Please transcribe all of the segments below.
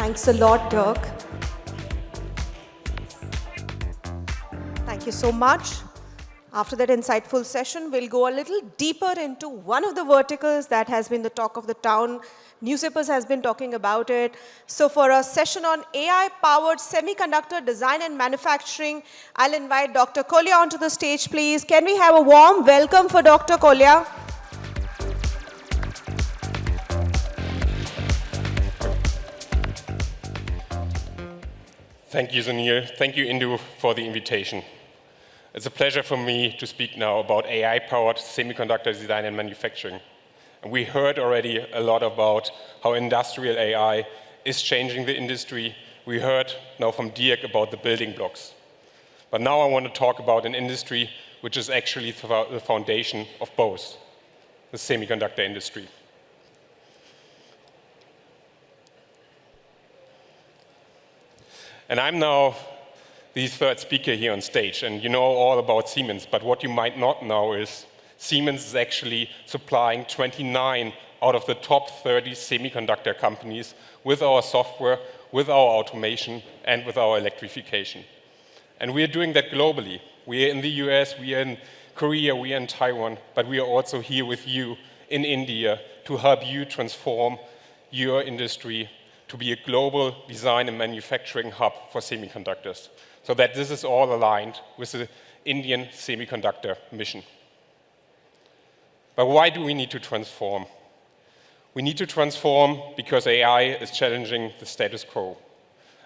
Thanks a lot, Dirk. Thank you so much. After that insightful session, we'll go a little deeper into one of the verticals that has been the talk of the town. Newspapers has been talking about it. So for a session on AI-powered semiconductor design and manufacturing, I'll invite Dr. Kolja onto the stage, please. Can we have a warm welcome for Dr. Kolja? Thank you, Sunil. Thank you, Indu, for the invitation. It's a pleasure for me to speak now about AI-powered semiconductor design and manufacturing. And we heard already a lot about how industrial AI is changing the industry. We heard now from Dirk about the building blocks. But now I want to talk about an industry which is actually the foundation of both, the semiconductor industry. And I'm now the third speaker here on stage, and you know all about Siemens, but what you might not know is Siemens is actually supplying 29 out of the top 30 semiconductor companies with our software, with our automation, and with our electrification. And we are doing that globally. We are in the US, we are in Korea, we are in Taiwan, but we are also here with you in India to help you transform your industry to be a global design and manufacturing hub for semiconductors, so that this is all aligned with the Indian semiconductor mission. But why do we need to transform? We need to transform because AI is challenging the status quo.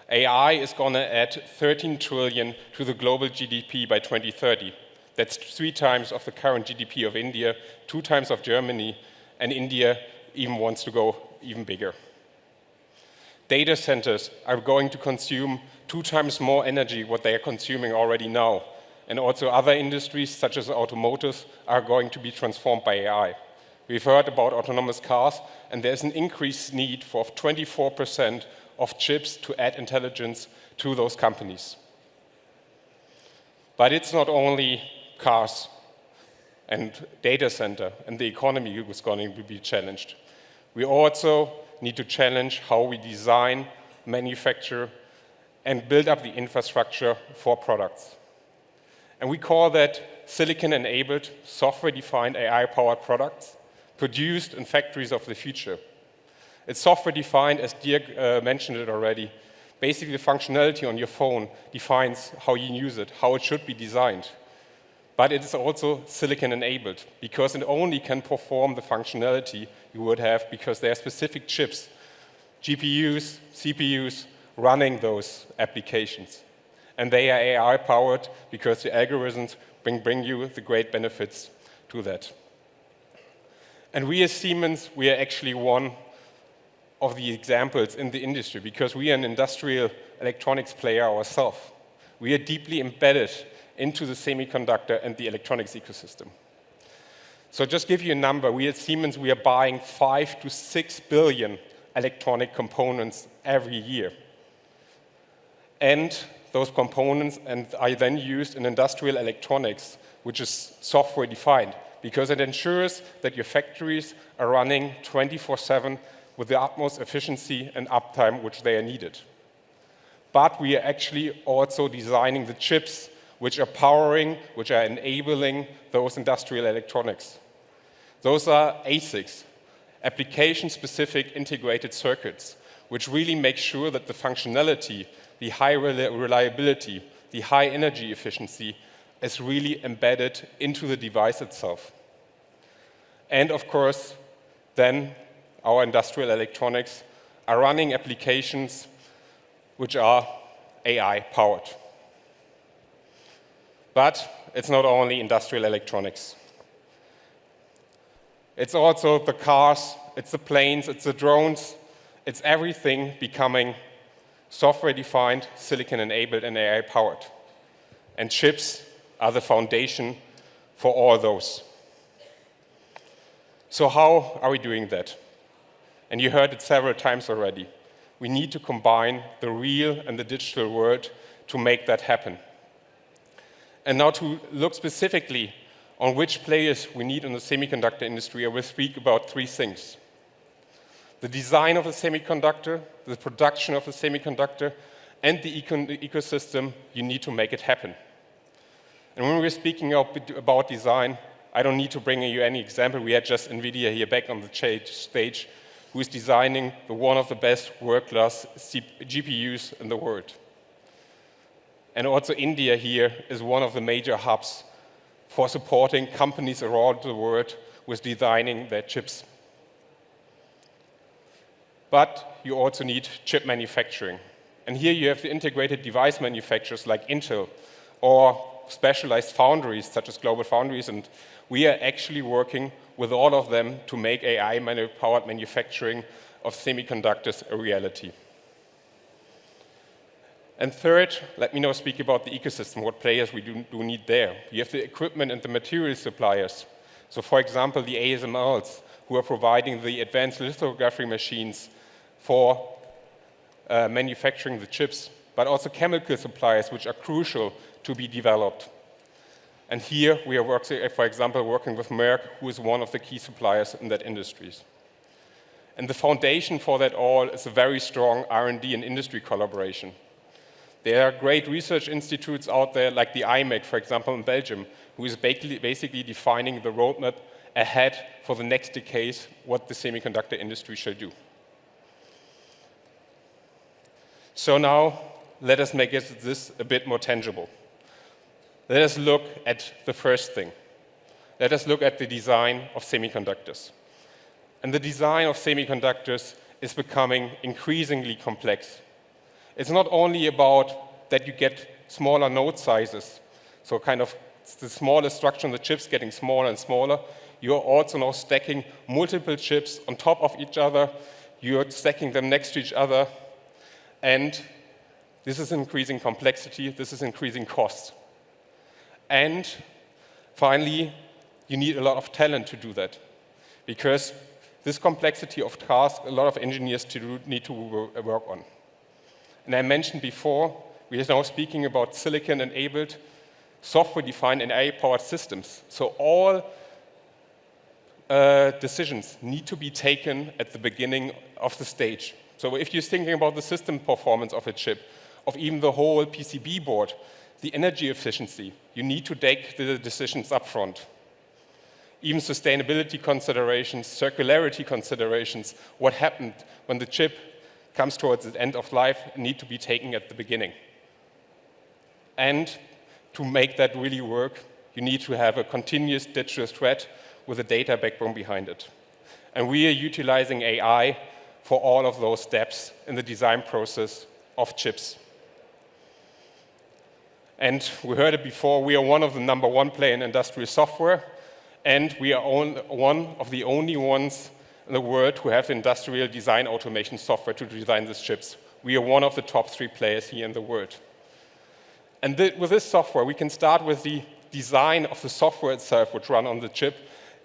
AI is going to add 13 trillion to the global GDP by 2030. That's 3 times of the current GDP of India, 2 times of Germany, and India even wants to go even bigger. Data centers are going to consume 2 times more energy what they are consuming already now. And also other industries, such as automotive, are going to be transformed by AI. We've heard about autonomous cars, and there's an increased need for 24% of chips to add intelligence to those companies. But it's not only cars and data center and the economy was going to be challenged. We also need to challenge how we design, manufacture, and build up the infrastructure for products. And we call that silicon-enabled, software-defined, AI-powered products produced in factories of the future. It's software-defined, as Dirk mentioned it already. Basically, the functionality on your phone defines how you use it, how it should be designed. But it is also silicon-enabled, because it only can perform the functionality you would have because there are specific chips, GPUs, CPUs, running those applications. And they are AI-powered because the algorithms bring you the great benefits to that. And we as Siemens, we are actually one of the examples in the industry because we are an industrial electronics player ourselves. We are deeply embedded into the semiconductor and the electronics ecosystem. So just give you a number, we at Siemens, we are buying 5 to 6 billion electronic components every year. And those components are then used in industrial electronics, which is software defined, because it ensures that your factories are running 24/7 with the utmost efficiency and uptime which they are needed. But we are actually also designing the chips which are powering, which are enabling those industrial electronics. Those are ASICs, application-specific integrated circuits, which really make sure that the functionality, the high reliability, the high energy efficiency is really embedded into the device itself. And of course, then our industrial electronics are running applications which are AI-powered. But it's not only industrial electronics. It's also the cars, it's the planes, it's the drones, it's everything becoming software-defined, silicon-enabled, and AI-powered. And chips are the foundation for all those. So how are we doing that? And you heard it several times already. We need to combine the real and the digital world to make that happen. And now to look specifically on which players we need in the semiconductor industry, I will speak about 3 things. the design of a semiconductor, the production of a semiconductor, and the ecosystem you need to make it happen. And when we're speaking about design, I don't need to bring you any example. We had just NVIDIA here back on the stage, who is designing one of the best world-class GPUs in the world. And also India here is one of the major hubs for supporting companies around the world with designing their chips. But you also need chip manufacturing. And here you have the integrated device manufacturers like Intel or specialized foundries such as Global Foundries, and we are actually working with all of them to make AI-powered manufacturing of semiconductors a reality. And third, let me now speak about the ecosystem, what players we do need there. You have the equipment and the material suppliers. So for example, the ASMLs, who are providing the advanced lithography machines for manufacturing the chips, but also chemical suppliers, which are crucial to be developed. And here we are, for example, working with Merck, who is one of the key suppliers in that industry. And the foundation for that all is a very strong R&D and industry collaboration. There are great research institutes out there, like the IMEC, for example, in Belgium, who is basically defining the roadmap ahead for the next decades, what the semiconductor industry shall do. So now, let us make this a bit more tangible. Let us look at the first thing. Let us look at the design of semiconductors. And the design of semiconductors is becoming increasingly complex. It's not only about that you get smaller node sizes, so kind of the smallest structure in the chips getting smaller and smaller. You're also now stacking multiple chips on top of each other. You're stacking them next to each other. And this is increasing complexity. This is increasing cost. And finally, you need a lot of talent to do that, because this complexity of tasks, a lot of engineers need to work on. And I mentioned before, we are now speaking about silicon-enabled, software-defined and AI-powered systems. So all decisions need to be taken at the beginning of the stage. So if you're thinking about the system performance of a chip, of even the whole PCB board, the energy efficiency, you need to take the decisions up front. Even sustainability considerations, circularity considerations, what happened when the chip comes towards the end of life need to be taken at the beginning. And to make that really work, you need to have a continuous digital thread with a data backbone behind it. And we are utilizing AI for all of those steps in the design process of chips. And we heard it before, we are one of the #1 player in industrial software, and we are one of the only ones in the world who have industrial design automation software to design these chips. We are one of the top 3 players here in the world. And with this software, we can start with the design of the software itself, which run on the chip,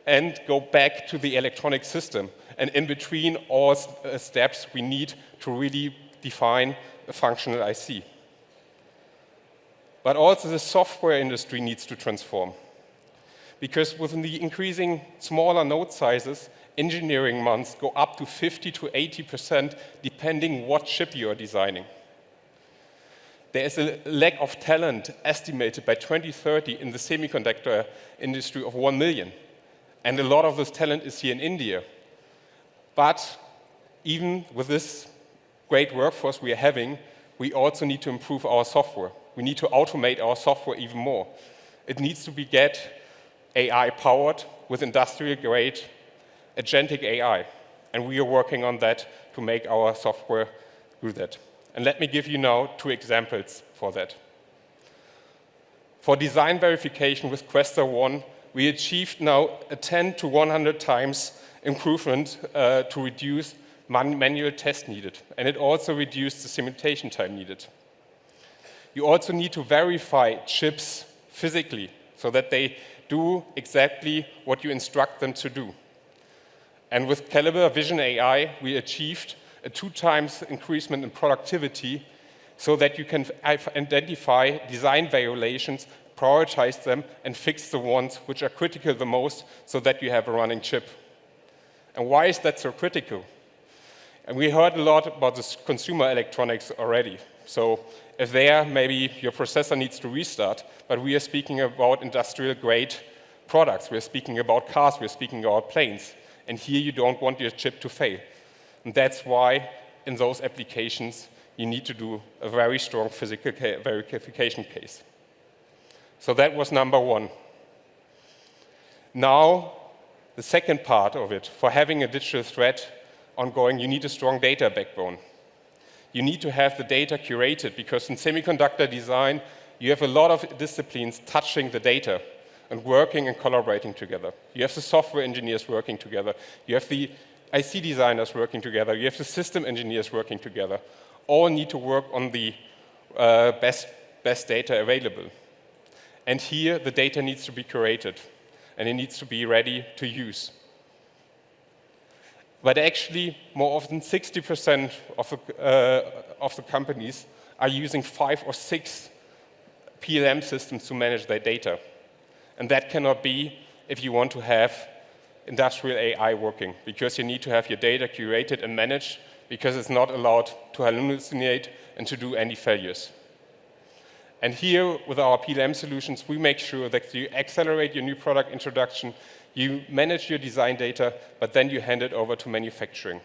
and go back to the electronic system. And in between all steps, we need to really define a functional IC. But also the software industry needs to transform. Because with the increasing smaller node sizes, engineering months go up to 50 to 80%, depending what chip you are designing. There is a lack of talent estimated by 2030 in the semiconductor industry of 1 million. And a lot of this talent is here in India. But even with this great workforce we are having, we also need to improve our software. We need to automate our software even more. It needs to be AI-powered with industrial-grade agentic AI. And we are working on that to make our software do that. And let me give you now 2 examples for that. For design verification with Quester 1, we achieved now a 10 to 100 times improvement to reduce manual test needed. And it also reduced the simulation time needed. You also need to verify chips physically so that they do exactly what you instruct them to do. And with Calibre Vision AI, we achieved a 2 times increasement in productivity so that you can identify design violations, prioritize them, and fix the ones which are critical the most so that you have a running chip. And why is that so critical? And we heard a lot about this consumer electronics already. So if there, maybe your processor needs to restart, but we are speaking about industrial-grade products. We're speaking about cars, we're speaking about planes. And here you don't want your chip to fail. And that's why in those applications, you need to do a very strong physical verification case. So that was number one. Now, the second part of it, for having a digital thread ongoing, you need a strong data backbone. You need to have the data curated, because in semiconductor design, you have a lot of disciplines touching the data and working and collaborating together. You have the software engineers working together. You have the IC designers working together. You have the system engineers working together. All need to work on the best data available. And here, the data needs to be curated, and it needs to be ready to use. But actually, more often 60% of the companies are using 5 or 6 PLM systems to manage their data. And that cannot be if you want to have industrial AI working, because you need to have your data curated and managed, because it's not allowed to hallucinate and to do any failures. And here, with our PLM solutions, we make sure that you accelerate your new product introduction, you manage your design data, but then you hand it over to manufacturing.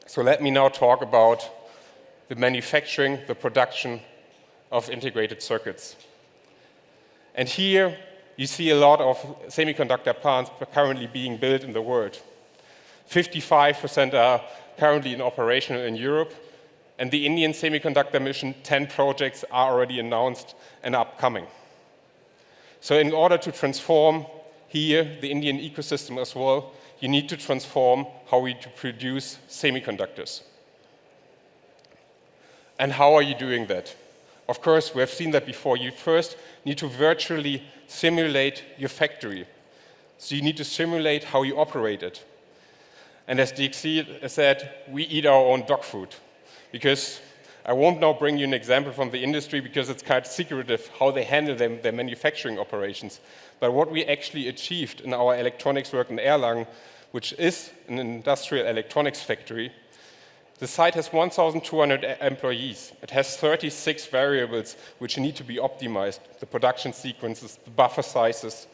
So let me now talk about the manufacturing, the production of integrated circuits. And here, you see a lot of semiconductor plants currently being built in the world. 55% are currently in operation in Europe, and the Indian semiconductor mission, 10 projects are already announced and upcoming. So in order to transform here the Indian ecosystem as well, you need to transform how we produce semiconductors. And how are you doing that? Of course, we have seen that before. You first need to virtually simulate your factory. So you need to simulate how you operate it. And as DXC said, we eat our own dog food. Because I won't now bring you an example from the industry, because it's kind of secretive how they handle their manufacturing operations. But what we actually achieved in our electronics work in Erlangen, which is an industrial electronics factory, the site has 1,200 employees. It has 36 variables which need to be optimized, the production sequences, the buffer sizes.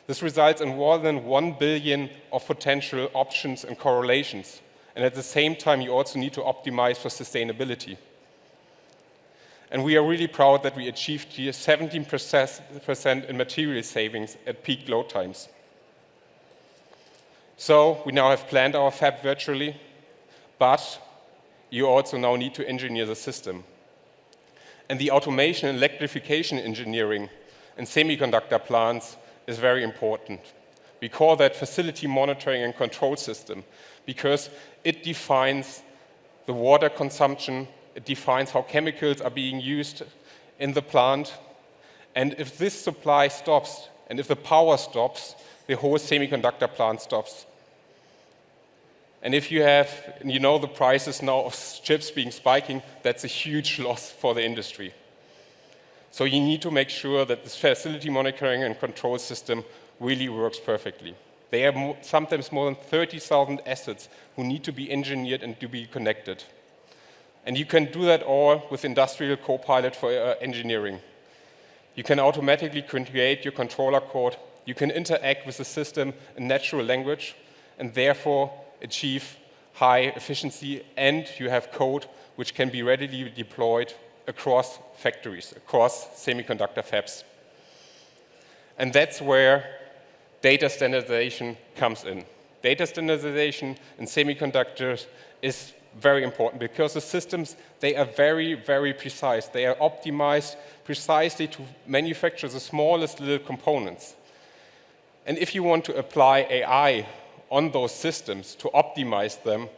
This results in more than 1 billion of potential options and correlations. And at the same time, you also need to optimize for sustainability. And we are really proud that we achieved here 17% in material savings at peak load times. So we now have planned our fab virtually, but you also now need to engineer the system. And the automation and electrification engineering in semiconductor plants is very important. We call that facility monitoring and control system, because it defines the water consumption, it defines how chemicals are being used in the plant. And if this supply stops, and if the power stops, the whole semiconductor plant stops. And if you have, you know, the prices now of chips being spiking, that's a huge loss for the industry. So you need to make sure that this facility monitoring and control system really works perfectly. There are sometimes more than 30,000 assets who need to be engineered and to be connected. And you can do that all with Industrial Copilot for engineering. You can automatically create your controller code. You can interact with the system in natural language and therefore achieve high efficiency, and you have code which can be readily deployed across factories, across semiconductor fabs. And that's where data standardization comes in. Data standardization in semiconductors is very important, because the systems, they are very, very precise. They are optimized precisely to manufacture the smallest little components. And if you want to apply AI on those systems to optimize them,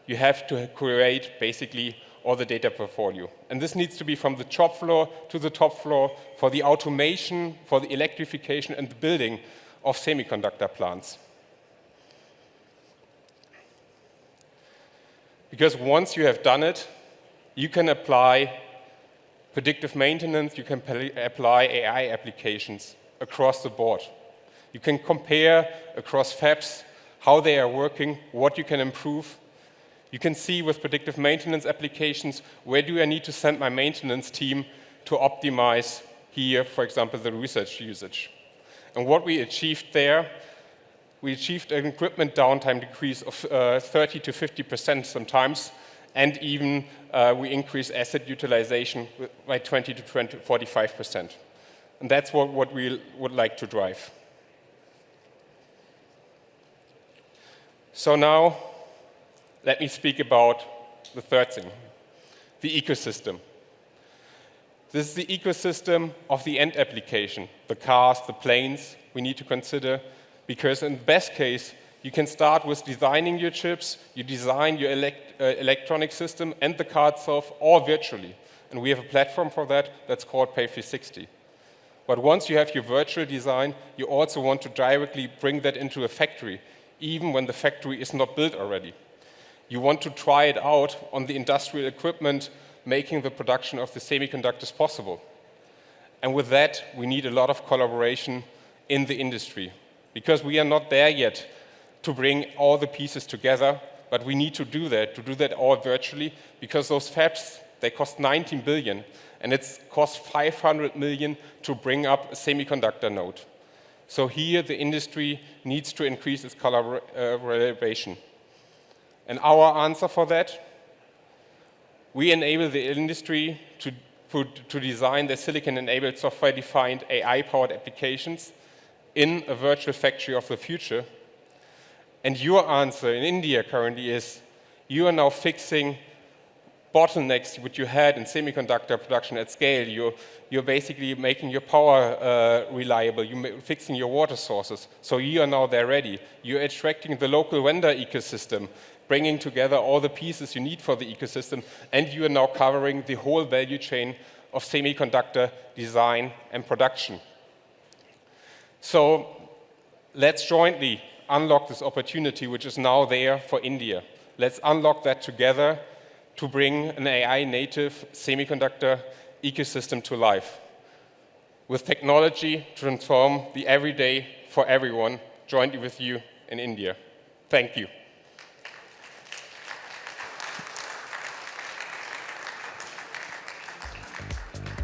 you have to create basically all the data portfolio. And this needs to be from the shop floor to the top floor for the automation, for the electrification and the building of semiconductor plants. Because once you have done it, you can apply predictive maintenance, you can apply AI applications across the board. You can compare across fabs how they are working, what you can improve, You can see with predictive maintenance applications, where do I need to send my maintenance team to optimize here, for example, the research usage. And what we achieved there, we achieved an equipment downtime decrease of 30 to 50% sometimes, and even we increased asset utilization by 20 to 45%. And that's what we would like to drive. So now, let me speak about the third thing, the ecosystem. This is the ecosystem of the end application, the cars, the planes we need to consider, because in the best case, you can start with designing your chips, you design your electronic system and the car itself all virtually. And we have a platform for that that's called Pay360. But once you have your virtual design, you also want to directly bring that into a factory, even when the factory is not built already. You want to try it out on the industrial equipment, making the production of the semiconductors possible. And with that, we need a lot of collaboration in the industry, because we are not there yet to bring all the pieces together, but we need to do that all virtually, because those fabs, they cost 19 billion, and it costs 500 million to bring up a semiconductor node. So here, the industry needs to increase its collaboration. And our answer for that, we enable the industry to design their silicon-enabled software-defined AI-powered applications in a virtual factory of the future. And your answer in India currently is, you are now fixing bottlenecks which you had in semiconductor production at scale. You're basically making your power reliable. You're fixing your water sources. So you are now there ready. You're attracting the local vendor ecosystem, bringing together all the pieces you need for the ecosystem, and you are now covering the whole value chain of semiconductor design and production. So let's jointly unlock this opportunity which is now there for India. Let's unlock that together to bring an AI-native semiconductor ecosystem to life, with technology to transform the everyday for everyone, jointly with you in India. Thank you.